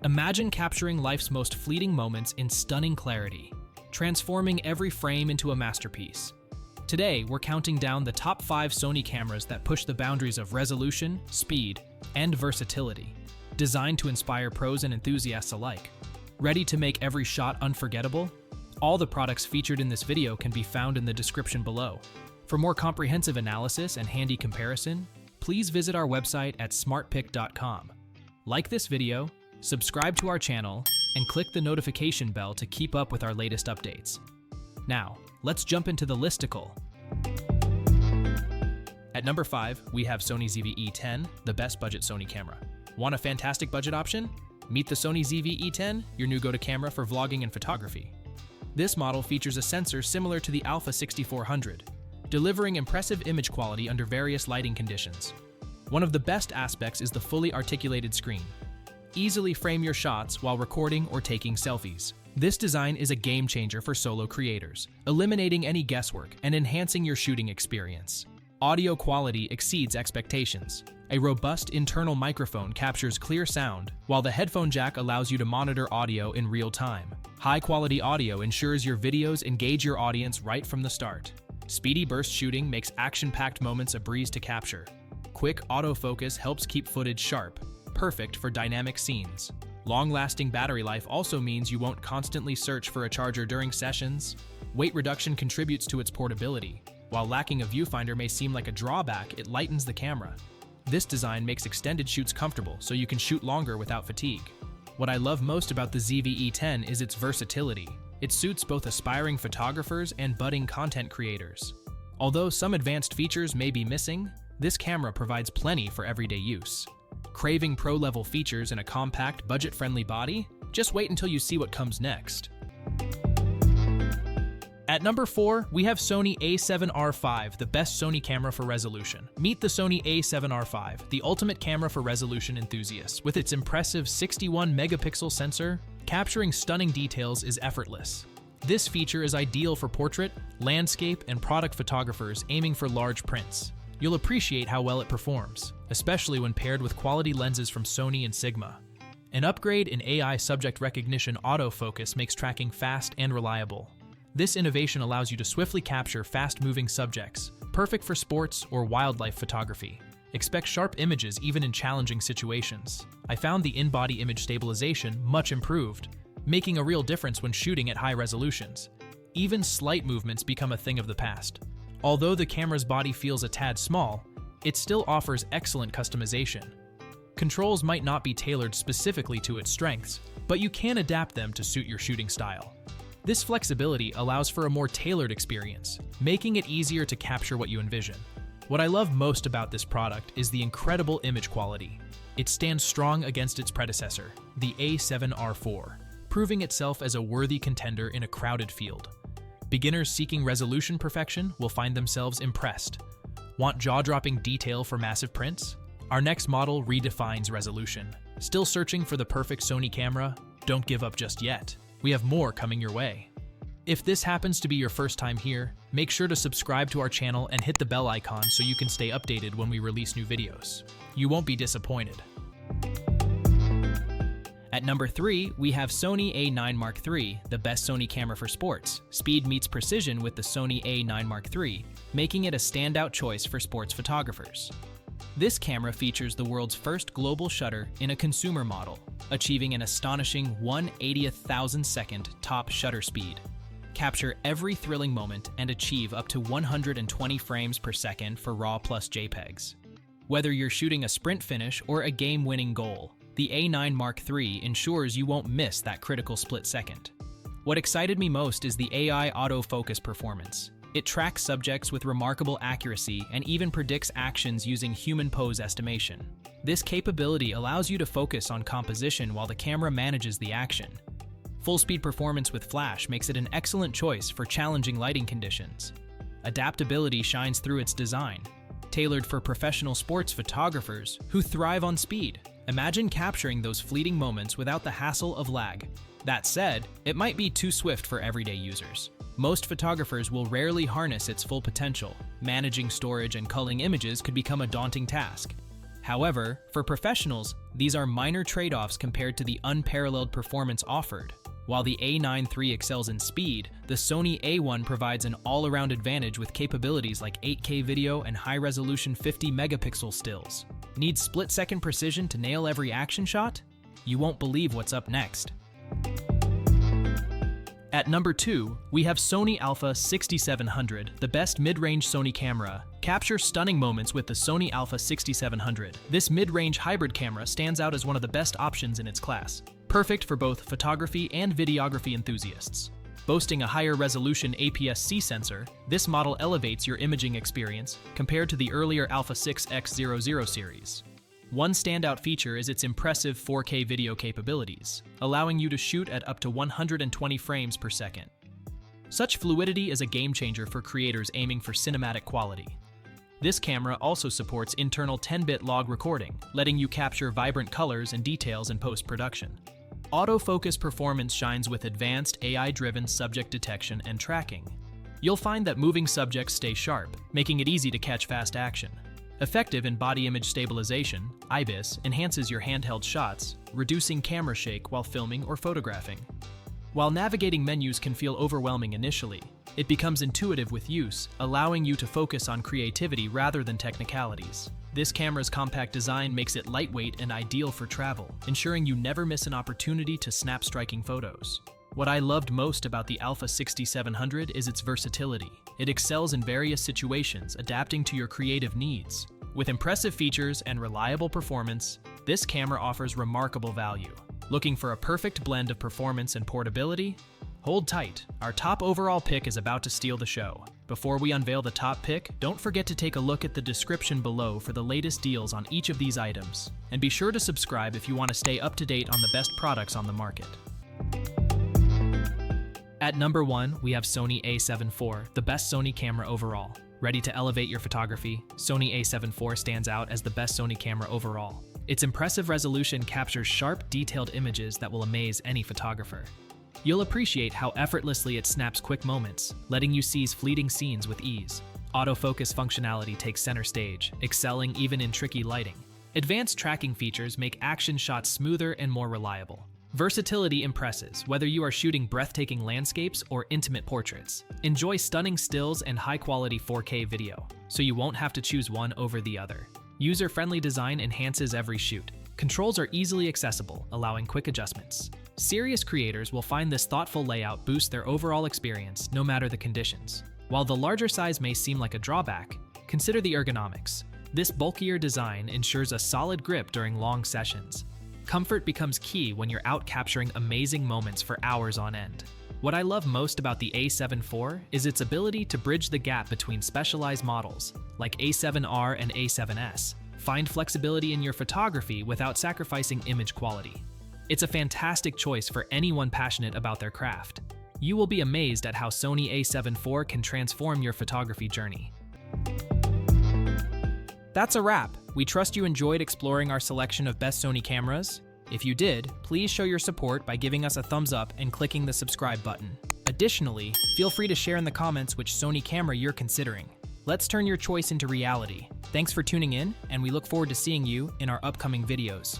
Imagine capturing life's most fleeting moments in stunning clarity, transforming every frame into a masterpiece. Today, we're counting down the top 5 Sony cameras that push the boundaries of resolution, speed, and versatility, designed to inspire pros and enthusiasts alike. Ready to make every shot unforgettable? All the products featured in this video can be found in the description below. For more comprehensive analysis and handy comparison, please visit our website at smartpick.com. Like this video, subscribe to our channel, and click the notification bell to keep up with our latest updates. Now, let's jump into the listicle. At number 5, we have Sony ZV-E10, the best budget Sony camera. Want a fantastic budget option? Meet the Sony ZV-E10, your new go-to camera for vlogging and photography. This model features a sensor similar to the Alpha 6400, delivering impressive image quality under various lighting conditions. One of the best aspects is the fully articulated screen. Easily frame your shots while recording or taking selfies. This design is a game changer for solo creators, eliminating any guesswork and enhancing your shooting experience. Audio quality exceeds expectations. A robust internal microphone captures clear sound, while the headphone jack allows you to monitor audio in real time. High-quality audio ensures your videos engage your audience right from the start. Speedy burst shooting makes action-packed moments a breeze to capture. Quick autofocus helps keep footage sharp, perfect for dynamic scenes. Long-lasting battery life also means you won't constantly search for a charger during sessions. Weight reduction contributes to its portability. While lacking a viewfinder may seem like a drawback, it lightens the camera. This design makes extended shoots comfortable so you can shoot longer without fatigue. What I love most about the ZV-E10 is its versatility. It suits both aspiring photographers and budding content creators. Although some advanced features may be missing, this camera provides plenty for everyday use. Craving pro-level features in a compact, budget-friendly body? Just wait until you see what comes next. At number 4, we have Sony A7R V, the best Sony camera for resolution. Meet the Sony A7R V, the ultimate camera for resolution enthusiasts. With its impressive 61-megapixel sensor, capturing stunning details is effortless. This feature is ideal for portrait, landscape, and product photographers aiming for large prints. You'll appreciate how well it performs, especially when paired with quality lenses from Sony and Sigma. An upgrade in AI subject recognition autofocus makes tracking fast and reliable. This innovation allows you to swiftly capture fast-moving subjects, perfect for sports or wildlife photography. Expect sharp images even in challenging situations. I found the in-body image stabilization much improved, making a real difference when shooting at high resolutions. Even slight movements become a thing of the past. Although the camera's body feels a tad small, it still offers excellent customization. Controls might not be tailored specifically to its strengths, but you can adapt them to suit your shooting style. This flexibility allows for a more tailored experience, making it easier to capture what you envision. What I love most about this product is the incredible image quality. It stands strong against its predecessor, the A7R IV, proving itself as a worthy contender in a crowded field. Beginners seeking resolution perfection will find themselves impressed. Want jaw-dropping detail for massive prints? Our next model redefines resolution. Still searching for the perfect Sony camera? Don't give up just yet. We have more coming your way. If this happens to be your first time here, make sure to subscribe to our channel and hit the bell icon so you can stay updated when we release new videos. You won't be disappointed. At number 3, we have Sony A9 III, the best Sony camera for sports. Speed meets precision with the Sony A9 III, making it a standout choice for sports photographers. This camera features the world's first global shutter in a consumer model, achieving an astonishing 1/80,000-second top shutter speed. Capture every thrilling moment and achieve up to 120 frames per second for RAW plus JPEGs. Whether you're shooting a sprint finish or a game-winning goal, the A9 III ensures you won't miss that critical split second. What excited me most is the AI autofocus performance. It tracks subjects with remarkable accuracy and even predicts actions using human pose estimation. This capability allows you to focus on composition while the camera manages the action. Full-speed performance with flash makes it an excellent choice for challenging lighting conditions. Adaptability shines through its design, tailored for professional sports photographers who thrive on speed. Imagine capturing those fleeting moments without the hassle of lag. That said, it might be too swift for everyday users. Most photographers will rarely harness its full potential. Managing storage and culling images could become a daunting task. However, for professionals, these are minor trade-offs compared to the unparalleled performance offered. While the A9 III excels in speed, the Sony A1 provides an all-around advantage with capabilities like 8K video and high-resolution 50-megapixel stills. Need split-second precision to nail every action shot? You won't believe what's up next. At number 2, we have Sony Alpha 6700, the best mid-range Sony camera. Capture stunning moments with the Sony Alpha 6700. This mid-range hybrid camera stands out as one of the best options in its class, perfect for both photography and videography enthusiasts. Boasting a higher resolution APS-C sensor, this model elevates your imaging experience compared to the earlier Alpha 6X00 series. One standout feature is its impressive 4K video capabilities, allowing you to shoot at up to 120 frames per second. Such fluidity is a game changer for creators aiming for cinematic quality. This camera also supports internal 10-bit log recording, letting you capture vibrant colors and details in post-production. Autofocus performance shines with advanced AI-driven subject detection and tracking. You'll find that moving subjects stay sharp, making it easy to catch fast action. Effective in body image stabilization, IBIS enhances your handheld shots, reducing camera shake while filming or photographing. While navigating menus can feel overwhelming initially, it becomes intuitive with use, allowing you to focus on creativity rather than technicalities. This camera's compact design makes it lightweight and ideal for travel, ensuring you never miss an opportunity to snap striking photos. What I loved most about the Alpha 6700 is its versatility. It excels in various situations, adapting to your creative needs. With impressive features and reliable performance, this camera offers remarkable value. Looking for a perfect blend of performance and portability? Hold tight, our top overall pick is about to steal the show. Before we unveil the top pick, don't forget to take a look at the description below for the latest deals on each of these items. And be sure to subscribe if you want to stay up to date on the best products on the market. At number 1, we have Sony A7 IV, the best Sony camera overall. Ready to elevate your photography? Sony A7 IV stands out as the best Sony camera overall. Its impressive resolution captures sharp, detailed images that will amaze any photographer. You'll appreciate how effortlessly it snaps quick moments, letting you seize fleeting scenes with ease. Autofocus functionality takes center stage, excelling even in tricky lighting. Advanced tracking features make action shots smoother and more reliable. Versatility impresses, whether you are shooting breathtaking landscapes or intimate portraits. Enjoy stunning stills and high-quality 4K video, so you won't have to choose one over the other. User-friendly design enhances every shoot. Controls are easily accessible, allowing quick adjustments. Serious creators will find this thoughtful layout boost their overall experience, no matter the conditions. While the larger size may seem like a drawback, consider the ergonomics. This bulkier design ensures a solid grip during long sessions. Comfort becomes key when you're out capturing amazing moments for hours on end. What I love most about the A7 IV is its ability to bridge the gap between specialized models, like A7R and A7S. Find flexibility in your photography without sacrificing image quality. It's a fantastic choice for anyone passionate about their craft. You will be amazed at how Sony A7 IV can transform your photography journey. That's a wrap. We trust you enjoyed exploring our selection of best Sony cameras. If you did, please show your support by giving us a thumbs up and clicking the subscribe button. Additionally, feel free to share in the comments which Sony camera you're considering. Let's turn your choice into reality. Thanks for tuning in, and we look forward to seeing you in our upcoming videos.